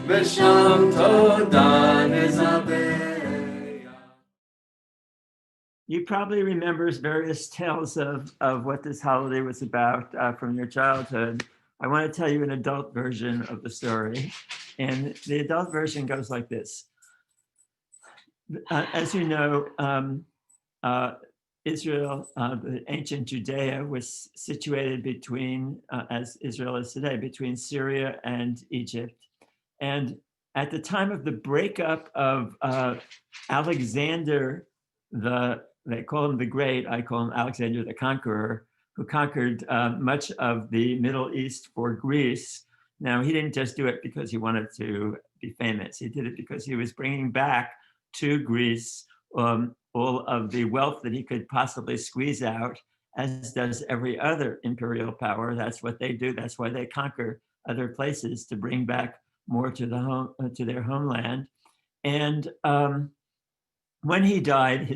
ושם תודה נזבח. You probably remember various tales of what this holiday was about from your childhood. I want to tell you an adult version of the story. And the adult version goes like this. As you know, Israel, the ancient Judea, was situated between, as Israel is today, between Syria and Egypt. And at the time of the breakup of Alexander, they call him the Great, I call him Alexander the Conqueror, who conquered much of the Middle East for Greece. Now, he didn't just do it because he wanted to be famous. He did it because he was bringing back to Greece all of the wealth that he could possibly squeeze out, as does every other imperial power. That's what they do. That's why they conquer other places, to bring back more to the home, to their homeland. And when he died,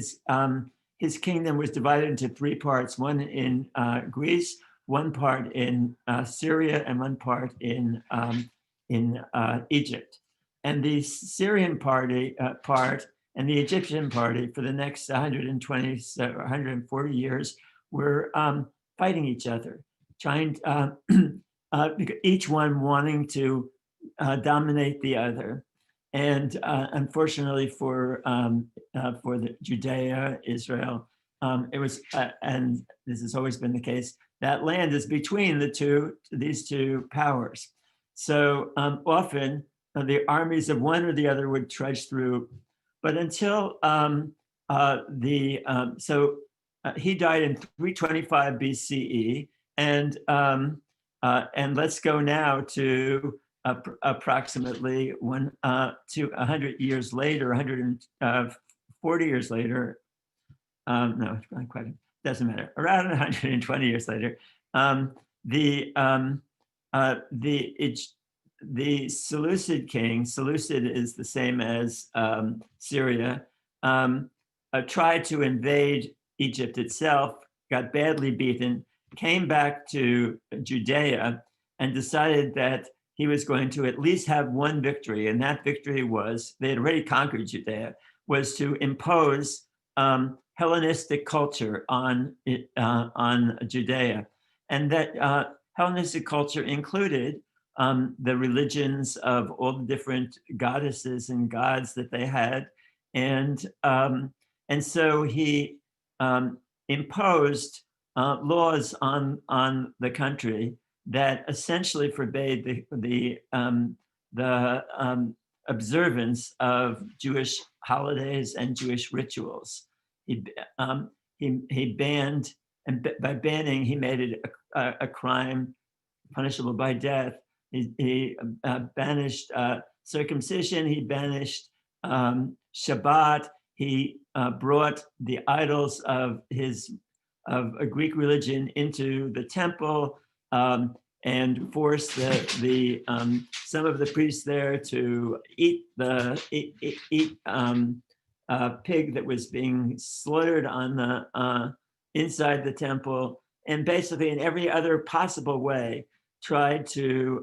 his kingdom was divided into three parts: one in Greece, one part in Syria, and one part in Egypt. And the Syrian part and the Egyptian party, for the next 120 or 140 years, were fighting each other, trying each one wanting to dominate the other. And unfortunately for the Judea, Israel, it was, and this has always been the case, that land is between these two powers. So often the armies of one or the other would trudge through, but until he died in 325 BCE, and let's go now to approximately 100 years later, 140 years later. No, not quite. Doesn't matter. Around 120 years later, the Seleucid king, Seleucid is the same as Syria, tried to invade Egypt itself, got badly beaten, came back to Judea, and decided that he was going to at least have one victory. And that victory was, they had already conquered Judea, was to impose Hellenistic culture on Judea. And that Hellenistic culture included the religions of all the different goddesses and gods that they had. And so he imposed laws on the country that essentially forbade the observance of Jewish holidays and Jewish rituals. He banned, and by banning, he made it a crime punishable by death. He banished circumcision. He banished Shabbat. He brought the idols of a Greek religion into the temple, and forced some of the priests there to eat pig that was being slaughtered on the inside the temple, and basically in every other possible way tried to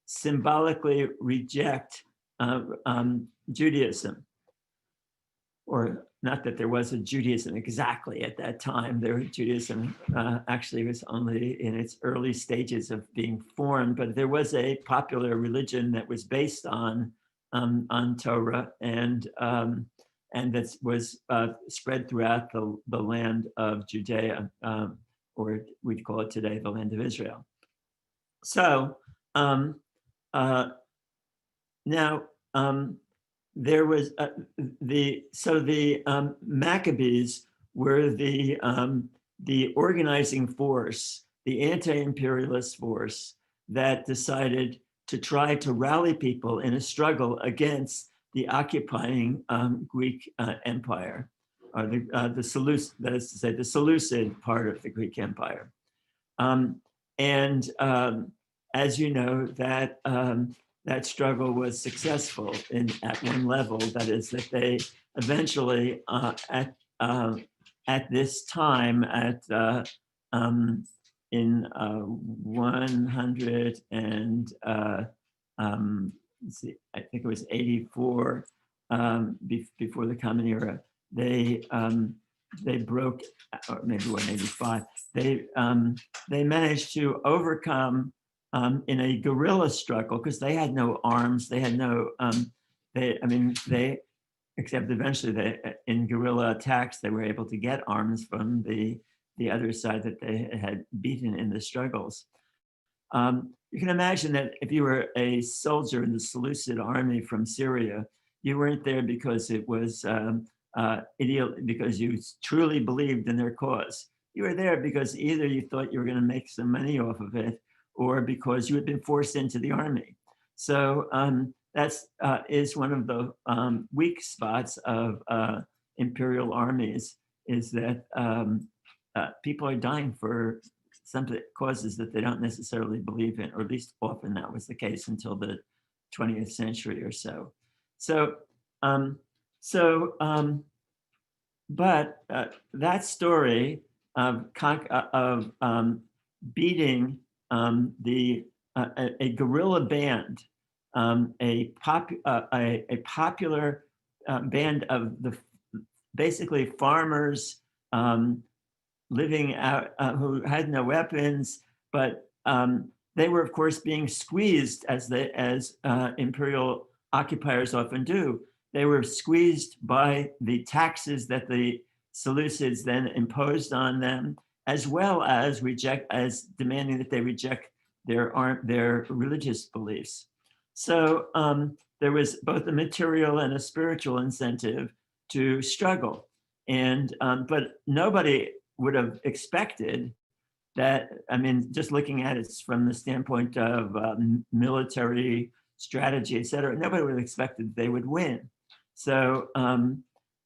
symbolically reject Judaism. Or not that there was a Judaism exactly at that time. Judaism actually was only in its early stages of being formed, but there was a popular religion that was based on Torah, and that was spread throughout the land of Judea, or we'd call it today the land of Israel. So now there was the Maccabees were the organizing force, the anti-imperialist force that decided to try to rally people in a struggle against the occupying Greek Empire, or the Seleucid part of the Greek Empire. As you know, that struggle was successful at one level. That is, that they eventually, at this time, in 100 and let's see, I think it was 84, before the Common Era. They broke, or maybe 185. They managed to overcome, in a guerrilla struggle, because they had no arms. They had no, they except eventually in guerrilla attacks, they were able to get arms from the other side that they had beaten in the struggles. You can imagine that if you were a soldier in the Seleucid army from Syria, you weren't there because it was because you truly believed in their cause. You were there because either you thought you were going to make some money off of it, or because you had been forced into the army. So that's is one of the weak spots of imperial armies, is that people are dying for some causes that they don't necessarily believe in, or at least often that was the case until the 20th century or so. But that story of beating a guerrilla band, a popular band of the basically farmers, living out, who had no weapons, but they were, of course, being squeezed as imperial occupiers often do. They were squeezed by the taxes that the Seleucids then imposed on them, as well as demanding that they reject their religious beliefs. So there was both a material and a spiritual incentive to struggle, and but nobody would have expected that. I mean, just looking at it from the standpoint of military strategy, et cetera, nobody would have expected they would win. So,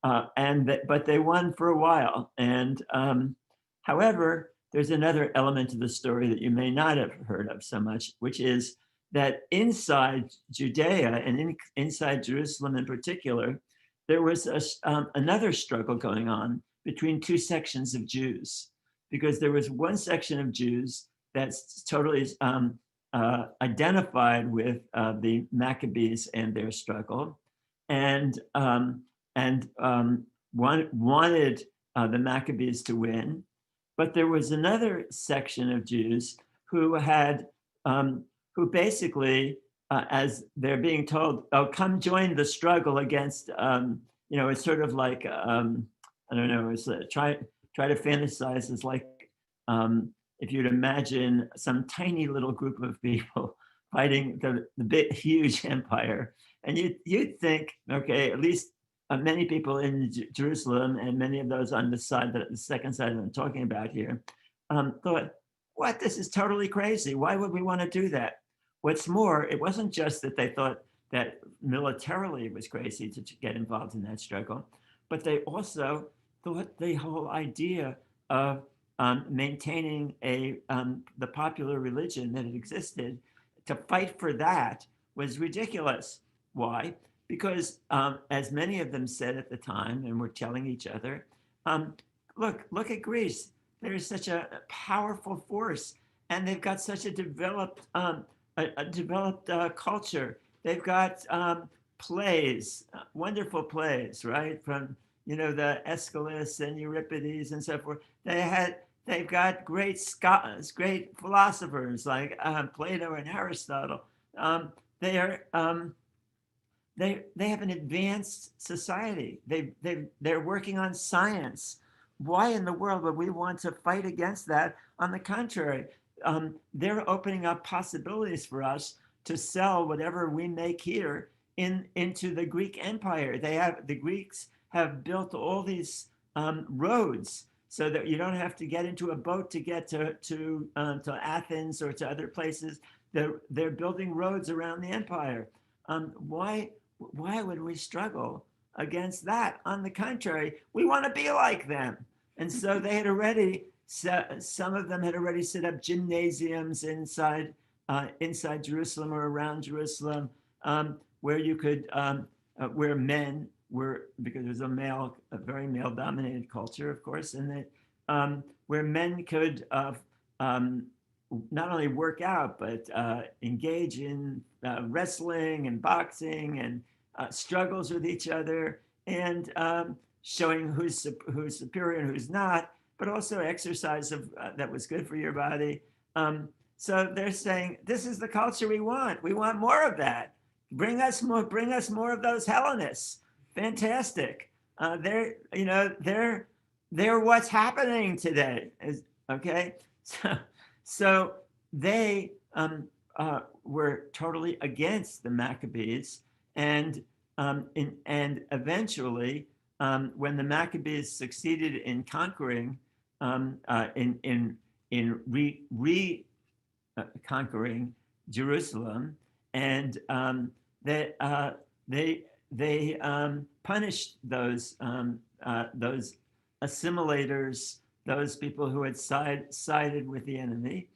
but they won for a while. And however, there's another element to the story that you may not have heard of so much, which is that inside Judea and inside Jerusalem in particular, there was another struggle going on between two sections of Jews, because there was one section of Jews that's totally identified with the Maccabees and their struggle, and wanted the Maccabees to win. But there was another section of Jews who had, who basically, as they're being told, "Oh, come join the struggle against," it's sort of like, I don't know, it's try to fantasize as like, if you'd imagine some tiny little group of people fighting the big, huge empire. And you'd think, okay, at least many people in Jerusalem, and many of those on the second side that I'm talking about here, thought, what, this is totally crazy. Why would we want to do that? What's more, it wasn't just that they thought that militarily it was crazy to get involved in that struggle, but they also thought the whole idea of maintaining the popular religion that had existed, to fight for that was ridiculous. Why? Because as many of them said at the time, and were telling each other, look at Greece. There is such a powerful force, and they've got such a developed culture. They've got plays, wonderful plays, right? From the Aeschylus and Euripides and so forth. They've got great scholars, great philosophers like Plato and Aristotle. They have an advanced society. They're working on science. Why in the world would we want to fight against that? On the contrary, they're opening up possibilities for us to sell whatever we make here into the Greek Empire. The Greeks have built all these roads so that you don't have to get into a boat to get to Athens or to other places. They're building roads around the empire. Why would we struggle against that? On the contrary, we want to be like them. And so they had already, some of them had already set up gymnasiums inside Jerusalem or around Jerusalem, where you could, where men were, because it was a very male-dominated culture, of course, and that where men could not only work out, but engage in wrestling and boxing and struggles with each other, and showing who's superior and who's not, but also exercise that was good for your body. So they're saying, this is the culture we want. We want more of that. Bring us more. Bring us more of those Hellenists. Fantastic. They're what's happening today. Okay. So they were totally against the Maccabees, and eventually, when the Maccabees succeeded in conquering, conquering Jerusalem, and they punished those assimilators, those people who had sided with the enemy.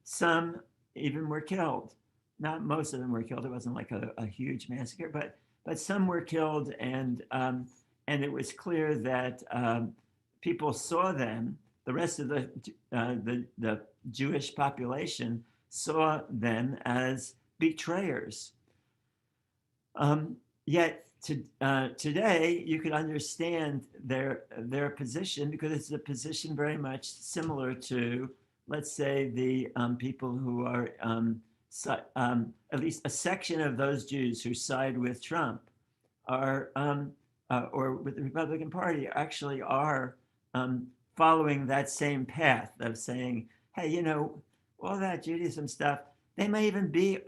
Some even were killed. Not most of them were killed. It wasn't like a huge massacre, but some were killed, and it was clear that people saw them. The rest of the Jewish population saw them as betrayers. Yet today, you could understand their position, because it's a position very much similar to, let's say, the people who are at least a section of those Jews who side with Trump are or with the Republican Party actually are following that same path of saying, hey, all that Judaism stuff, they may even be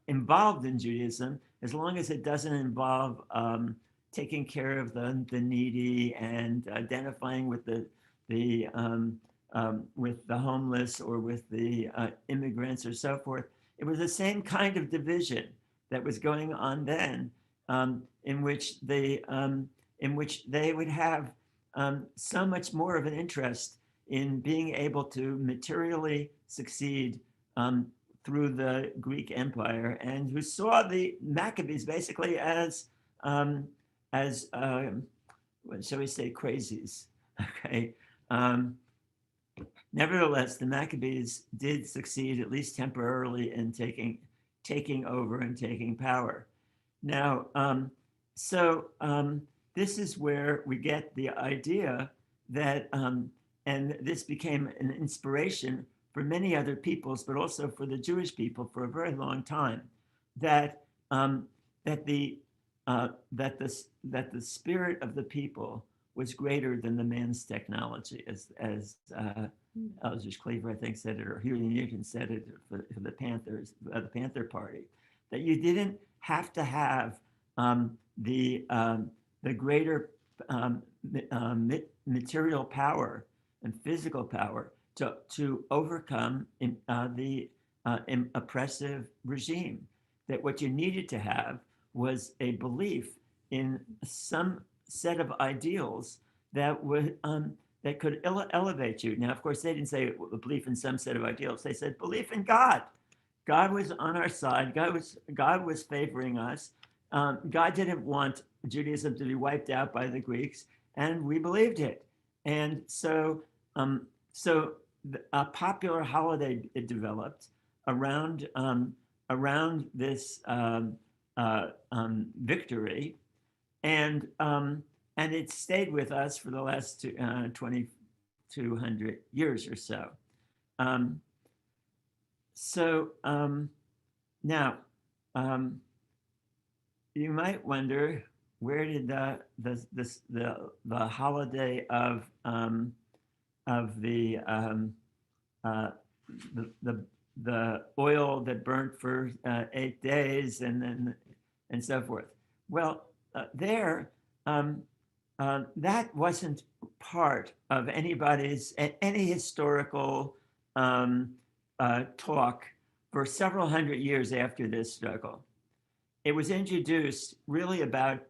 involved in Judaism, as long as it doesn't involve taking care of the needy and identifying with the homeless or with the immigrants or so forth. It was the same kind of division that was going on then, in which they would have so much more of an interest in being able to materially succeed through the Greek Empire, and who saw the Maccabees basically as what shall we say, crazies. Okay. Nevertheless, the Maccabees did succeed, at least temporarily, in taking over and taking power. Now, this is where we get the idea that, and this became an inspiration for many other peoples, but also for the Jewish people for a very long time, that the spirit of the people was greater than the man's technology, as Eldridge Cleaver, I think, said it, or Huey Newton said it for the Panthers, the Panther Party, that you didn't have to have the greater material power and physical power to overcome the oppressive regime. That what you needed to have was a belief in some set of ideals that would that could elevate you. Now, of course, they didn't say belief in some set of ideals. They said belief in God. God was on our side. God was favoring us. God didn't want Judaism to be wiped out by the Greeks, and we believed it. And so a popular holiday developed around this victory, and it stayed with us for the last 2,200 years or so. Now, you might wonder, where did the holiday of the oil that burnt for 8 days and so forth? Well, that wasn't part of any historical talk for several hundred years after this struggle. It was introduced really about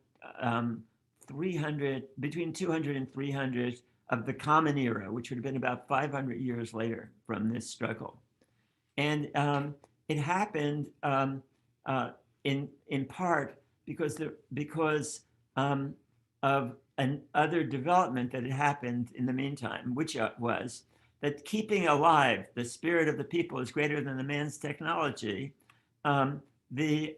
between 200 and 300 of the Common Era, which would have been about 500 years later from this struggle. And it happened in part because of another development that had happened in the meantime, which was that keeping alive the spirit of the people is greater than the man's technology, um, the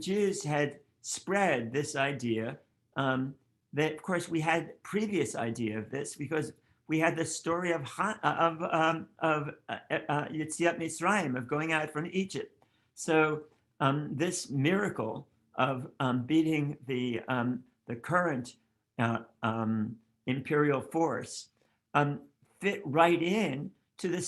Jews had spread this idea that, of course, we had previous idea of this because we had the story of Yetziat Mitzrayim, of going out from Egypt. So this miracle of beating the current imperial force fit right in to the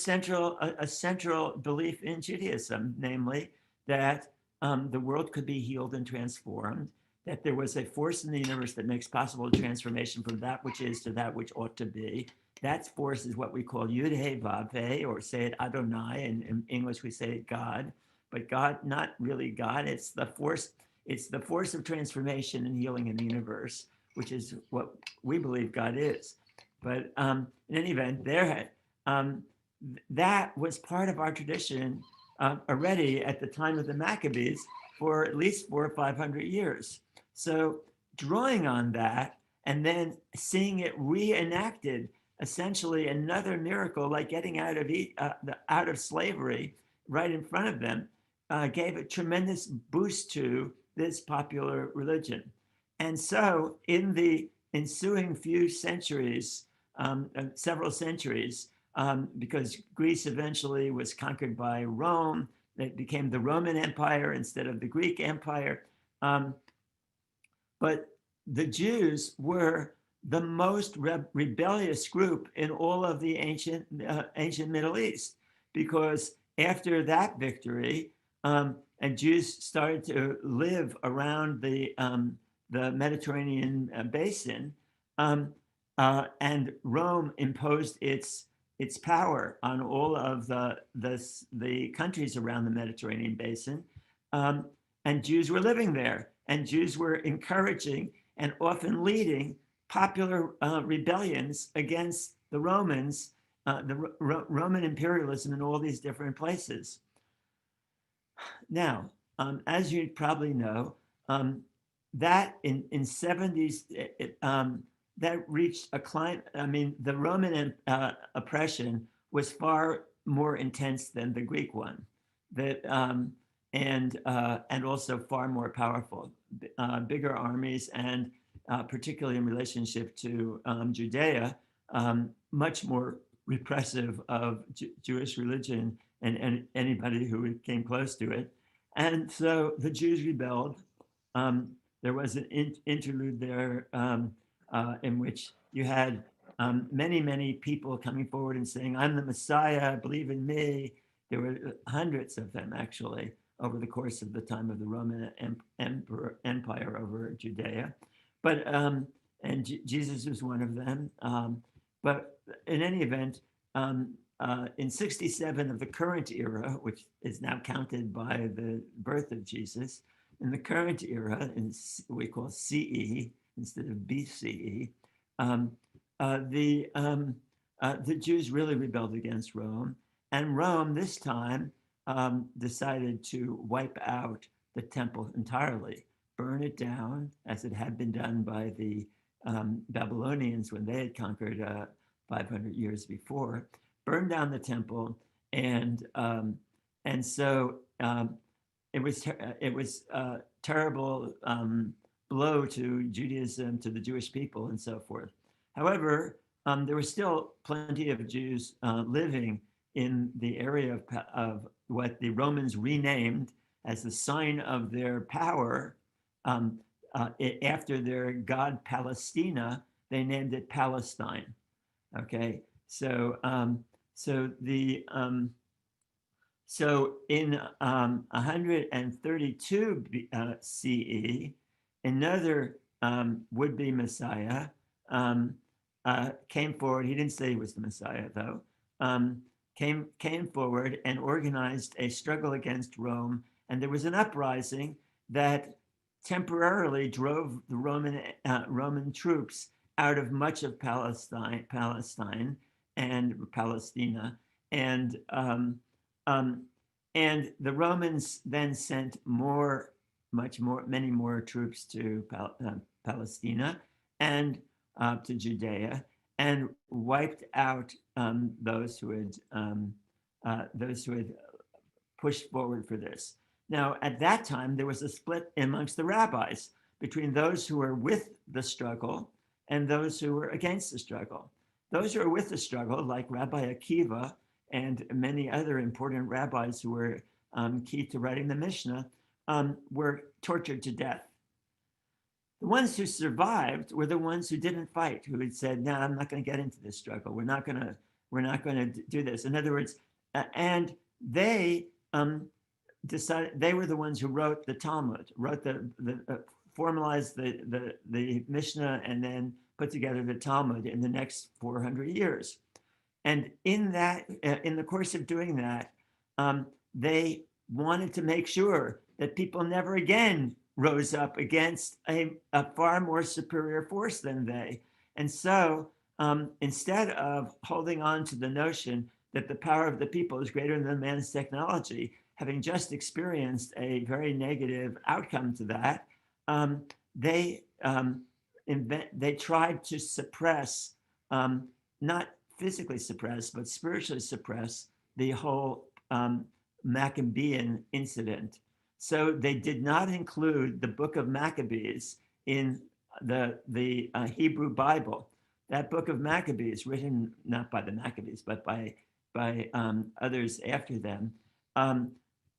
central belief in Judaism, namely that the world could be healed and transformed, that there was a force in the universe that makes possible transformation from that which is to that which ought to be. That force is what we call Yud He Vav He, or say it Adonai. In English, we say it God, but God, not really God. It's the force. It's the force of transformation and healing in the universe, which is what we believe God is. But in any event, that was part of our tradition already at the time of the Maccabees for at least 400 or 500 years. So drawing on that and then seeing it reenacted, essentially another miracle like getting out of slavery right in front of them, gave a tremendous boost to this popular religion. And so in the ensuing few centuries, several centuries, because Greece eventually was conquered by Rome, it became the Roman Empire instead of the Greek Empire. But the Jews were the most rebellious group in all of the ancient Middle East, because after that victory, and Jews started to live around the Mediterranean basin, and Rome imposed its power on all of the countries around the Mediterranean basin, and Jews were living there, and Jews were encouraging and often leading popular rebellions against the Romans, Roman imperialism in all these different places. Now, as you probably know, that in 70s, that reached a climb. I mean, the Roman oppression was far more intense than the Greek one, and also far more powerful, bigger armies, and particularly in relationship to Judea, much more repressive of Jewish religion and anybody who came close to it. And so the Jews rebelled. There was an interlude there in which you had many people coming forward and saying, "I'm the Messiah, believe in me." There were hundreds of them, actually, over the course of the time of the Roman Empire over Judea. But and Jesus was one of them. But in any event, in 67 of the current era, which is now counted by the birth of Jesus, in the current era, in we call CE instead of BCE, the Jews really rebelled against Rome, and Rome this time decided to wipe out the temple entirely, burn it down, as it had been done by the Babylonians when they had conquered 500 years before, burn down the temple, and so it was a terrible blow to Judaism, to the Jewish people, and so forth. However, there were still plenty of Jews living in the area of what the Romans renamed as the sign of their power. After their god Palestina, they named it Palestine. Okay, so in 132 CE, another would-be Messiah came forward. He didn't say he was the Messiah, though. Came forward and organized a struggle against Rome, and there was an uprising that temporarily drove the Roman troops out of much of Palestine and Palestina, and the Romans then sent many more troops to Palestina and to Judea, and wiped out those who had pushed forward for this. Now, at that time, there was a split amongst the rabbis between those who were with the struggle and those who were against the struggle. Those who were with the struggle, like Rabbi Akiva and many other important rabbis who were key to writing the Mishnah, were tortured to death. The ones who survived were the ones who didn't fight, who had said, "No, I'm not going to get into this struggle. We're not going to do this." In other words, and they decided they were the ones who wrote the Talmud, wrote formalized the Mishnah, and then put together the Talmud in the next 400 years. And in the course of doing that, they wanted to make sure that people never again rose up against a far more superior force than they. And so instead of holding on to the notion that the power of the people is greater than man's technology, having just experienced a very negative outcome to that, they tried to suppress, not physically suppress, but spiritually suppress the whole Maccabean incident. So they did not include the book of Maccabees in the Hebrew Bible. That book of Maccabees, written not by the Maccabees, but by others after them,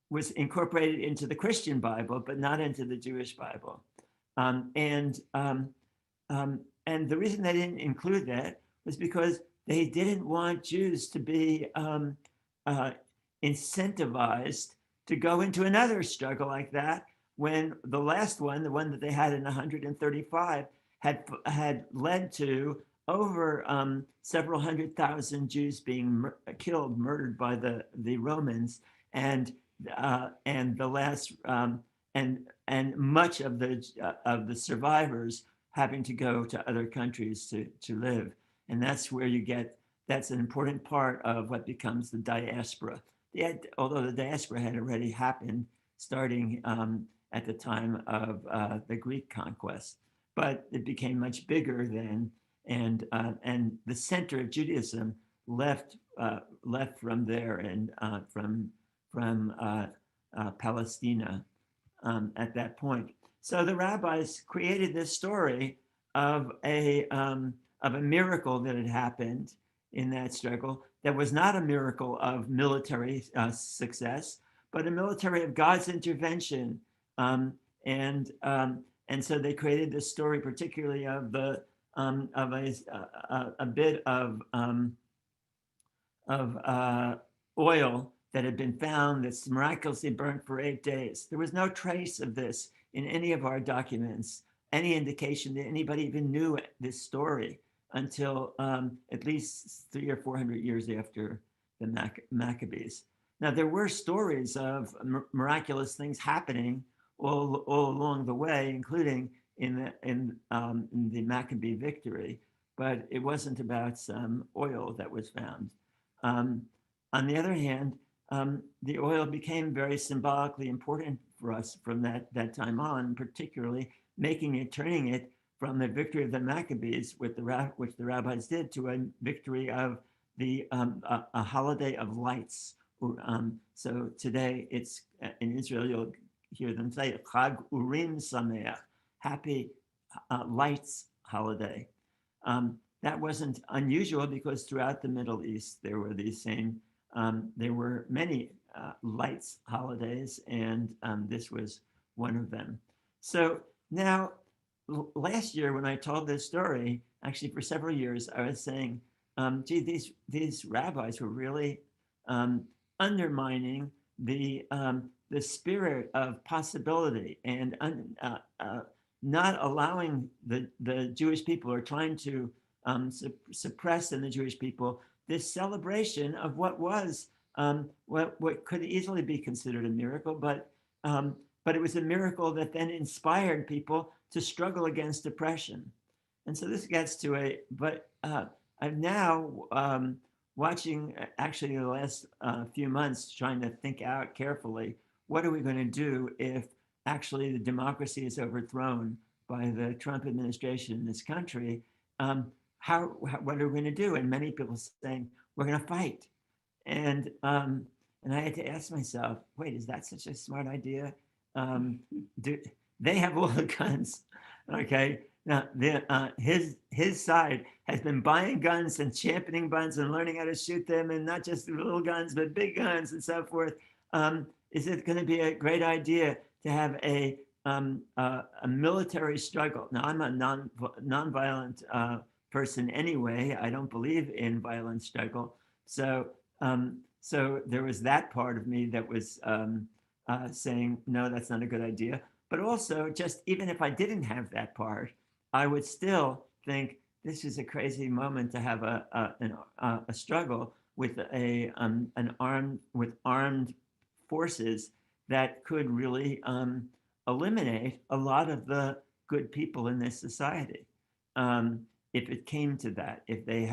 was incorporated into the Christian Bible, but not into the Jewish Bible. And the reason they didn't include that was because they didn't want Jews to be incentivized to go into another struggle like that, when the last one, the one that they had in 135, had led to over several 100,000 Jews being killed, murdered by the Romans, and the last and much of the survivors having to go to other countries to live. And that's where that's an important part of what becomes the diaspora. Although the diaspora had already happened starting at the time of the Greek conquest, but it became much bigger then, and the center of Judaism left from there and from Palestina at that point. So the rabbis created this story of a miracle that had happened in that struggle, that was not a miracle of military success, but a military of God's intervention. And so they created this story, particularly of a bit of oil that had been found that's miraculously burnt for 8 days. There was no trace of this in any of our documents, any indication that anybody even knew this story until at least 300 or 400 years after the Maccabees. Now, there were stories of miraculous things happening all along the way, including in the Maccabee victory, but it wasn't about some oil that was found. On the other hand, the oil became very symbolically important for us from that time on, particularly turning it from the victory of the Maccabees, which the rabbis did, to a victory of a holiday of lights. So today, it's in Israel, you'll hear them say Chag Urim Sameach, happy lights holiday. That wasn't unusual because throughout the Middle East there were there were many lights holidays, and this was one of them. So now, last year when I told this story, actually for several years, I was saying, gee, these rabbis were really undermining the spirit of possibility and not allowing the Jewish people, or trying to suppress in the Jewish people this celebration of what was what could easily be considered a miracle, but it was a miracle that then inspired people to struggle against oppression. And so this gets to but I'm now watching, actually the last few months, trying to think out carefully, what are we going to do if actually the democracy is overthrown by the Trump administration in this country? what are we going to do? And many people saying, we're going to fight. And I had to ask myself, wait, is that such a smart idea? Do, they have all the guns, okay? Now, his side has been buying guns and championing guns and learning how to shoot them, and not just little guns, but big guns and so forth. Is it going to be a great idea to have a military struggle? Now, I'm a nonviolent person anyway. I don't believe in violent struggle. So there was that part of me that was saying, no, that's not a good idea. But also, just even if I didn't have that part, I would still think this is a crazy moment to have a struggle with armed forces that could really eliminate a lot of the good people in this society. If it came to that, if they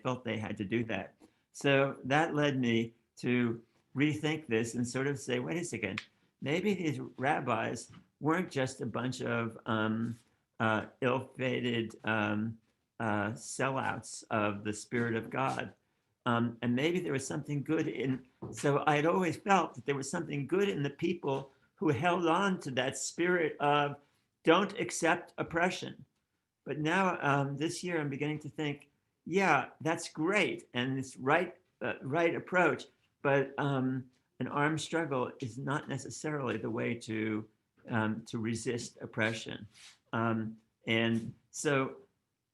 felt they had to do that. So that led me to rethink this and sort of say, wait a second, maybe these rabbis weren't just a bunch of ill-fated sellouts of the Spirit of God. And maybe there was something good in, so I had always felt that there was something good in the people who held on to that spirit of don't accept oppression. But now this year I'm beginning to think, yeah, that's great. And it's right approach, but an armed struggle is not necessarily the way to resist oppression. And so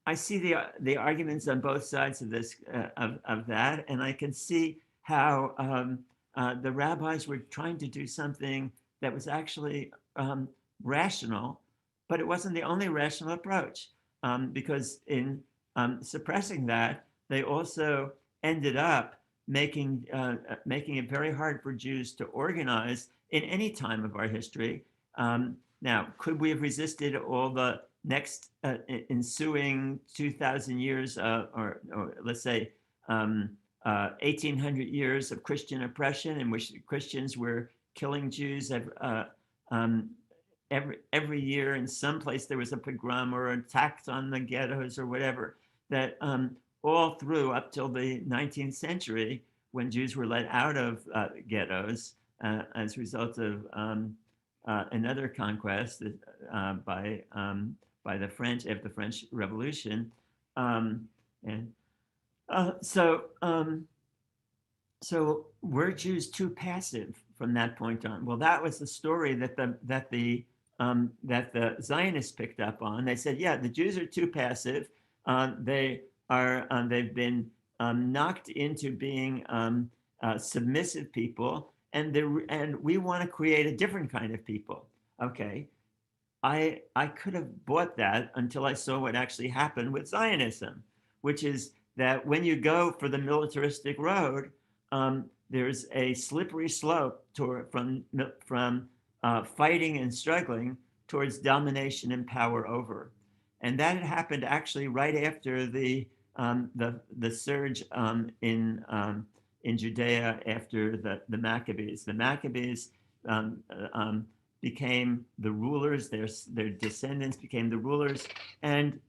I see the arguments on both sides of this of that, and I can see how the rabbis were trying to do something that was actually rational, but it wasn't the only rational approach, because in suppressing that, they also ended up making it very hard for Jews to organize in any time of our history. Now, could we have resisted all the next ensuing 2,000 years, or let's say 1,800 years of Christian oppression, in which Christians were killing Jews every year? In some place there was a pogrom or attacks on the ghettos or whatever, that all through up till the 19th century, when Jews were let out of ghettos as a result of another conquest by the French after the French Revolution. So were Jews too passive from that point on? Well, that was the story that the Zionists picked up on. They said, yeah, the Jews are too passive. They've been knocked into being submissive people, and we want to create a different kind of people. Okay, I could have bought that until I saw what actually happened with Zionism, which is that when you go for the militaristic road, there's a slippery slope from fighting and struggling towards domination and power over. And that had happened actually right after the surge in Judea after the Maccabees. The Maccabees became the rulers. Their descendants became the rulers, and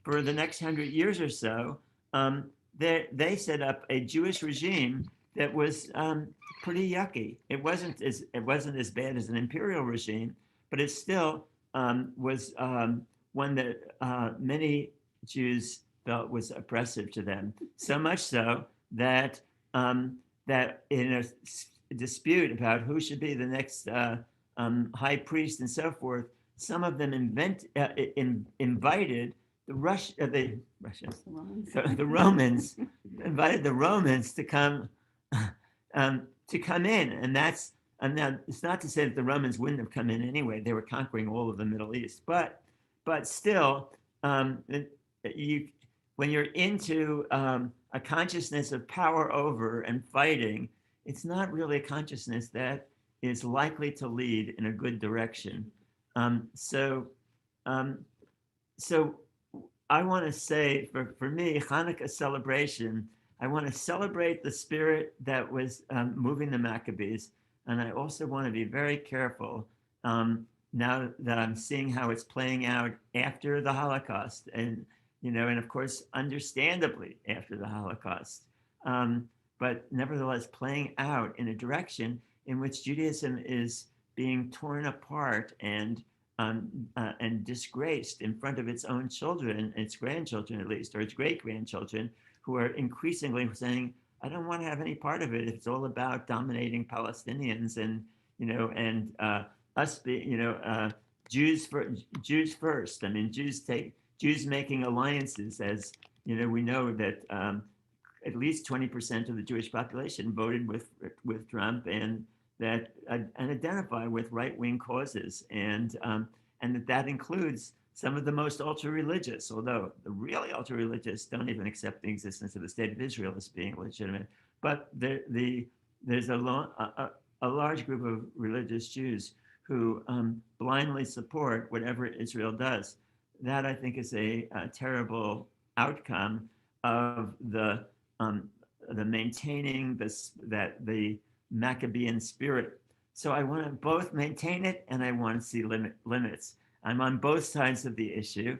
for the next 100 years or so, they set up a Jewish regime that was pretty yucky. It wasn't as bad as an imperial regime, but it still was one that many Jews felt was oppressive to them. So much so that that in a dispute about who should be the next high priest and so forth, some of them invited the Romans invited the Romans to come in, and now it's not to say that the Romans wouldn't have come in anyway. They were conquering all of the Middle East, but still, when you're into a consciousness of power over and fighting, it's not really a consciousness that is likely to lead in a good direction. So I want to say, for me, Chanukah celebration, I want to celebrate the spirit that was moving the Maccabees, and I also want to be very careful now that I'm seeing how it's playing out after the Holocaust, and and of course, understandably after the Holocaust, um, but nevertheless playing out in a direction in which Judaism is being torn apart and disgraced in front of its own children, its grandchildren at least, or its great grandchildren, who are increasingly saying, "I don't want to have any part of it. It's all about dominating Palestinians and us be Jews for Jews first. I mean, Jews making alliances, as we know that at least 20% of the Jewish population voted with Trump, and and identify with right-wing causes, and that includes some of the most ultra-religious, although the really ultra-religious don't even accept the existence of the state of Israel as being legitimate. But there's a large group of religious Jews who blindly support whatever Israel does. That, I think, is a terrible outcome of um, the maintaining the Maccabean spirit. So I want to both maintain it and I want to see limits. I'm on both sides of the issue.